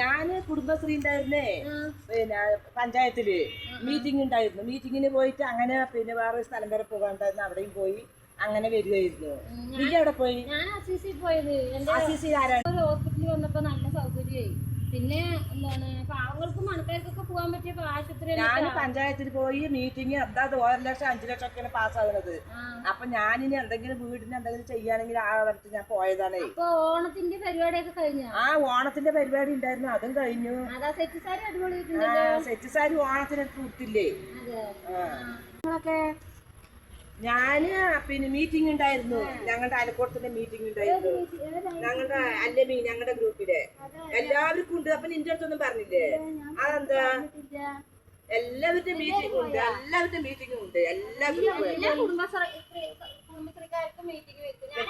ഞാന് കുടുംബശ്രീ ഉണ്ടായിരുന്നേ, പിന്നെ പഞ്ചായത്തില് മീറ്റിംഗ് ഉണ്ടായിരുന്നു. മീറ്റിങ്ങിന് പോയിട്ട് അങ്ങനെ പിന്നെ വേറെ സ്ഥലം വരെ പോകാണ്ടായിരുന്നു. അവിടെയും പോയി അങ്ങനെ വരികയായിരുന്നു. നീ എവിടെ പോയി? ഞാൻ അസിസിൽ പോയത്. ഒരു ഹോസ്പിറ്റലിൽ വന്നപ്പോ നല്ല സൗകര്യമായി. പിന്നെ എന്താണ് പാവങ്ങൾക്കും മണക്കാർക്കൊക്കെ പോകാൻ പറ്റിയ ആശുപത്രി. ഞാൻ പഞ്ചായത്തിൽ പോയി മീറ്റിംഗ് അതായത് 1 ലക്ഷം 5 ലക്ഷം ഒക്കെയാണ് പാസ്സാകുന്നത്. അപ്പൊ ഞാനിനി എന്തെങ്കിലും വീടിന് എന്തെങ്കിലും ചെയ്യുകയാണെങ്കിൽ ആ വരത്ത് ഞാൻ പോയതാണ്. അപ്പൊ ഓണത്തിന്റെ പരിപാടിയൊക്കെ കഴിഞ്ഞു? ആ ഓണത്തിന്റെ പരിപാടി ഉണ്ടായിരുന്നു, അതും കഴിഞ്ഞു. സെറ്റ് സാരി അടിപൊളി. സെറ്റ് സാരി ഓണത്തിന് കൊടുത്തില്ലേ? ഞാന് പിന്നെ മീറ്റിംഗ് ഉണ്ടായിരുന്നു, ഞങ്ങളുടെ അയൽക്കൂട്ടത്തിന്റെ മീറ്റിംഗ് ഉണ്ടായിരുന്നു. ഞങ്ങളുടെ അല്ലമി ഞങ്ങളുടെ ഗ്രൂപ്പിലെ എല്ലാവർക്കും ഉണ്ട്. അപ്പൊ നിന്റെ അടുത്തൊന്നും പറഞ്ഞില്ലേ? അതെന്താ? എല്ലാവരുടെ മീറ്റിംഗ് ഉണ്ട്, എല്ലാവരുടെ മീറ്റിംഗ് ഉണ്ട്, എല്ലാ ഗ്രൂപ്പും കുടുംബശ്രീക്കാർക്ക് മീറ്റിംഗ് വെക്കും. ഞാൻ